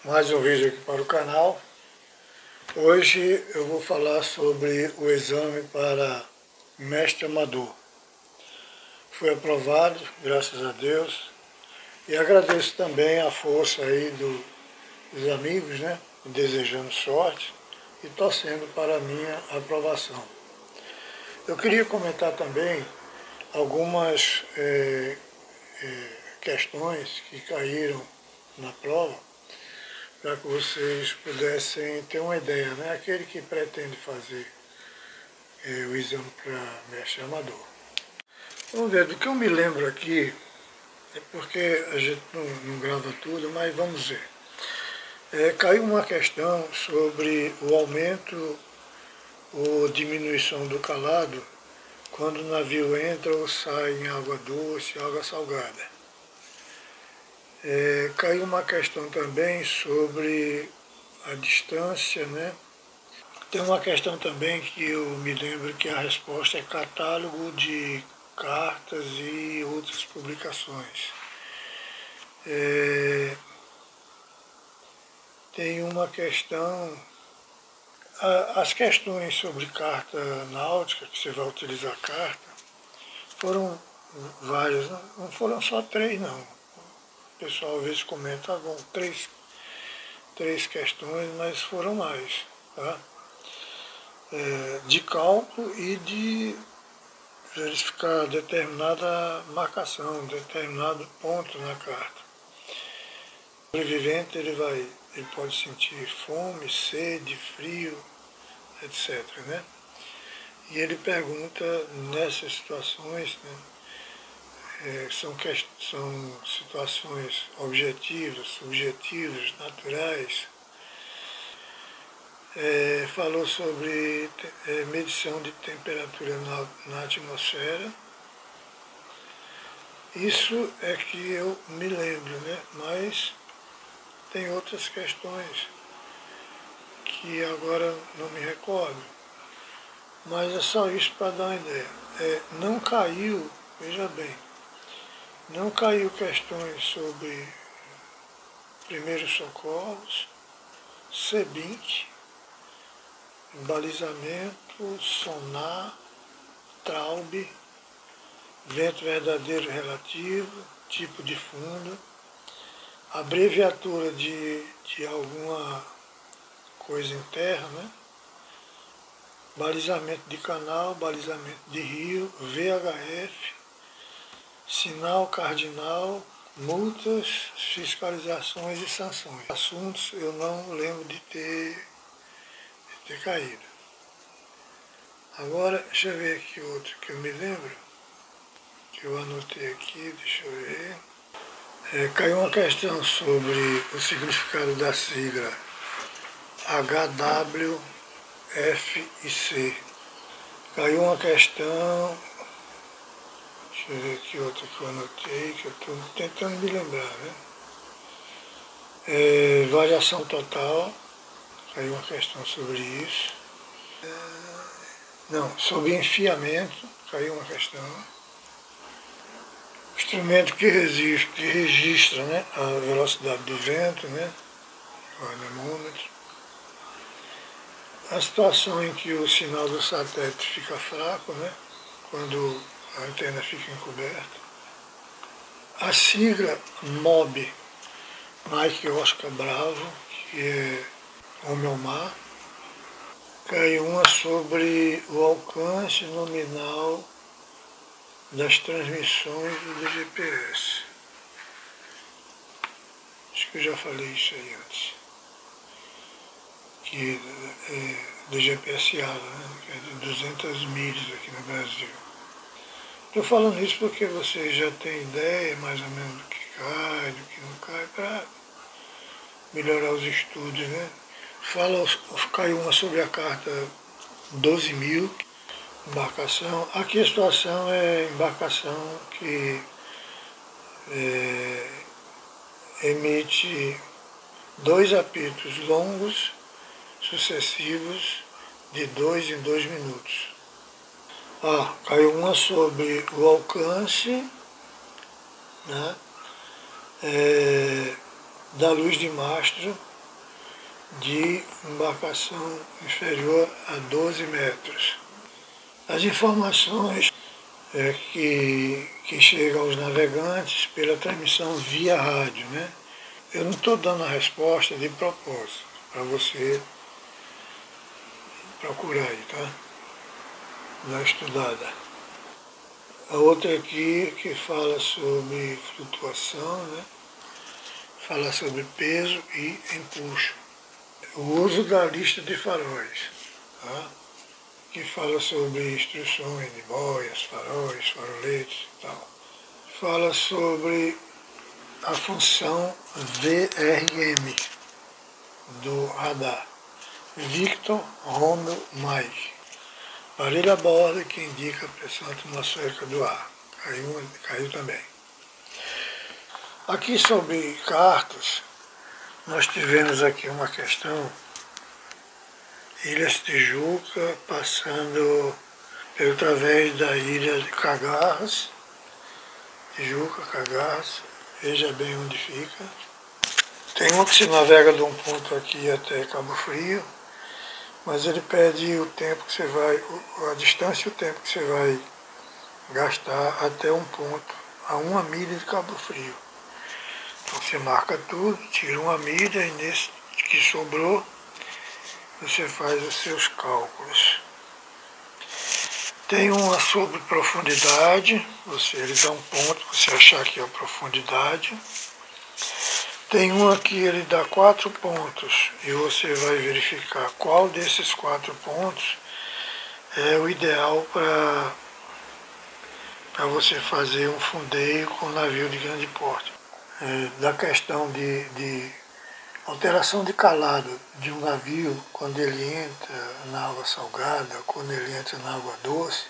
Mais um vídeo aqui para o canal. Hoje eu vou falar sobre o exame para mestre amador. Foi aprovado, graças a Deus, e agradeço também a força aí dos amigos, né, desejando sorte e torcendo para a minha aprovação. Eu queria comentar também algumas questões que caíram na prova, para que vocês pudessem ter uma ideia, né? Aquele que pretende fazer o exame para mestre amador. Vamos ver, do que eu me lembro aqui, é porque a gente não grava tudo, mas vamos ver. Caiu uma questão sobre o aumento ou diminuição do calado quando o navio entra ou sai em água doce, água salgada. Caiu uma questão também sobre a distância, né? Tem uma questão também que eu me lembro que a resposta é catálogo de cartas e outras publicações. Tem uma questão, as questões sobre carta náutica, que você vai utilizar carta, foram várias, não foram só 3 não. O pessoal às vezes comenta, bom, três questões, mas foram mais, tá? De cálculo e de verificar determinada marcação, determinado ponto na carta. O sobrevivente ele pode sentir fome, sede, frio, etc. Né? E ele pergunta nessas situações, né, são situações objetivas, subjetivas, naturais. Falou sobre medição de temperatura na atmosfera. Isso é que eu me lembro, né? Mas tem outras questões que agora não me recordo. Mas é só isso para dar uma ideia. Não caiu, veja bem, não caiu questões sobre primeiros socorros, CBINC, balizamento, sonar, traube, vento verdadeiro relativo, tipo de fundo, abreviatura de alguma coisa em terra, né? Balizamento de canal, balizamento de rio, VHF, sinal cardinal, multas, fiscalizações e sanções. Assuntos eu não lembro de ter caído. Agora, deixa eu ver aqui outro que eu me lembro, que eu anotei aqui, deixa eu ver. Caiu uma questão sobre o significado da sigla HW, F e C. Caiu uma questão, deixa eu ver aqui outra que eu anotei, que eu estou tentando me lembrar, né? Variação total, caiu uma questão sobre isso. Não, sobre enfiamento, caiu uma questão. Instrumento que registra, né, a velocidade do vento, né, o anemômetro. A situação em que o sinal do satélite fica fraco, né, quando a antena fica encoberta. A sigla MOB, Mike Oscar Bravo, que é Homem ao Mar. Caiu uma sobre o alcance nominal das transmissões do GPS. Acho que eu já falei isso aí antes. Que do GPS ALA, né, que é de 200 milhas aqui no Brasil. Estou falando isso porque vocês já têm ideia mais ou menos do que cai, do que não cai, para melhorar os estudos, né? Caiu uma sobre a carta 12.000, embarcação. Aqui a situação é embarcação que emite 2 apitos longos, sucessivos, de 2 em 2 minutos. Caiu uma sobre o alcance, né, da luz de mastro de embarcação inferior a 12 metros. As informações que chegam aos navegantes pela transmissão via rádio, né? Eu não estou dando a resposta de propósito, para você procurar aí, tá? Dar uma estudada. A outra aqui que fala sobre flutuação, né? Fala sobre peso e empuxo. O uso da lista de faróis, tá? Que fala sobre instruções de boias, faróis, faroletes e tal. Fala sobre a função VRM do radar. Victor Romeo Mike. Aparelho a bordo que indica a pressão atmosférica do ar. Caiu também. Aqui sobre cartas, nós tivemos aqui uma questão. Ilhas Tijuca, passando através da ilha de Cagarras. Tijuca, Cagarras, veja bem onde fica. Tem um que se navega de um ponto aqui até Cabo Frio, mas ele pede o tempo que você vai, a distância e o tempo que você vai gastar até um ponto, a 1 milha de Cabo Frio. Então você marca tudo, tira 1 milha e nesse que sobrou, você faz os seus cálculos. Tem uma sobre profundidade, ele dá um ponto, você achar que é a profundidade. Tem um aqui, ele dá 4 pontos e você vai verificar qual desses 4 pontos é o ideal para você fazer um fundeio com um navio de grande porte. Da questão de alteração de calado de um navio quando ele entra na água salgada, quando ele entra na água doce,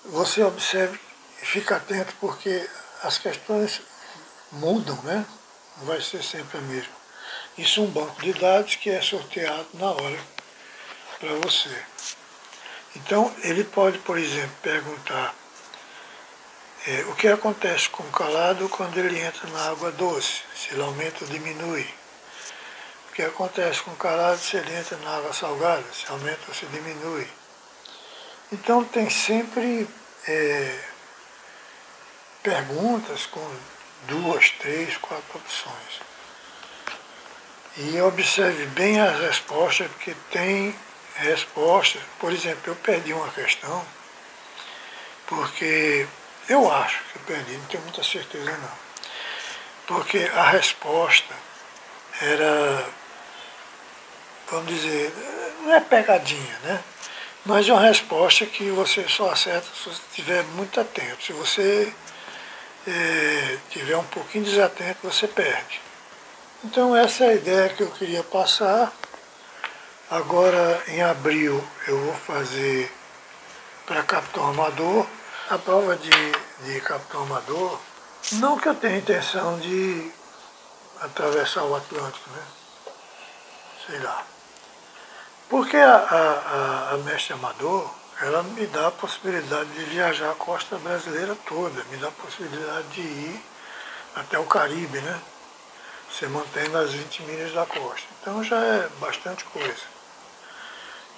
você observe e fica atento porque as questões mudam, né? Não vai ser sempre a mesma. Isso é um banco de dados que é sorteado na hora para você. Então, ele pode, por exemplo, perguntar o que acontece com o calado quando ele entra na água doce, se ele aumenta ou diminui. O que acontece com o calado se ele entra na água salgada, se aumenta ou se diminui. Então, tem sempre perguntas com 2, 3, 4 opções. E observe bem as respostas, porque tem respostas. Por exemplo, eu perdi uma questão, porque eu acho que eu perdi, não tenho muita certeza não. Porque a resposta era, vamos dizer, não é pegadinha, né? Mas é uma resposta que você só acerta se você estiver muito atento. Se você tiver um pouquinho desatento, você perde. Então essa é a ideia que eu queria passar. Agora em abril eu vou fazer para capitão amador. A prova de capitão amador, não que eu tenha intenção de atravessar o Atlântico, né? Sei lá. Porque a mestre amador, ela me dá a possibilidade de viajar a costa brasileira toda, me dá a possibilidade de ir até o Caribe, né? Você mantendo as 20 milhas da costa. Então já é bastante coisa.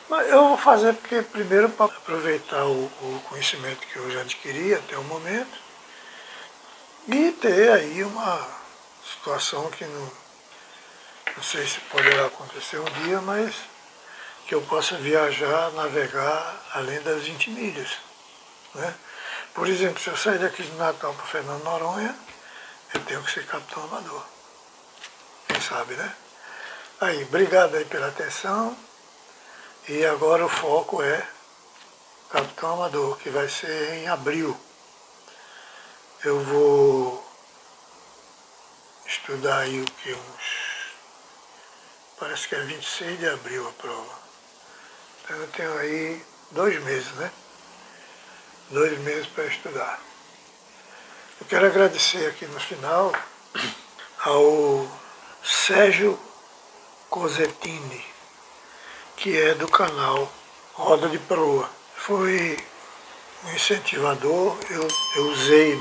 Mas eu vou fazer porque primeiro para aproveitar o conhecimento que eu já adquiri até o momento e ter aí uma situação que não sei se poderá acontecer um dia, mas que eu possa viajar, navegar além das 20 milhas. Né? Por exemplo, se eu sair daqui de Natal para Fernando de Noronha, eu tenho que ser capitão amador. Quem sabe, né? Aí, obrigado aí pela atenção. E agora o foco é capitão amador, que vai ser em abril. Eu vou estudar aí o que? Parece que é 26 de abril a prova. Então eu tenho aí 2 meses, né? 2 meses para estudar. Eu quero agradecer aqui no final ao Sérgio Cosettini, que é do canal Roda de Proa. Foi um incentivador, eu usei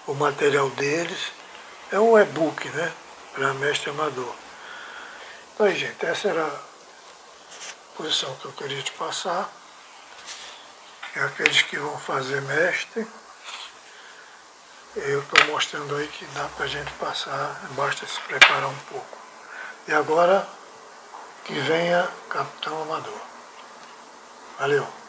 o material deles, é um e-book, né, para mestre amador. Então aí, gente, essa era a posição que eu queria te passar. É aqueles que vão fazer mestre. Eu estou mostrando aí que dá para a gente passar, basta se preparar um pouco. E agora que venha Capitão Amador. Valeu!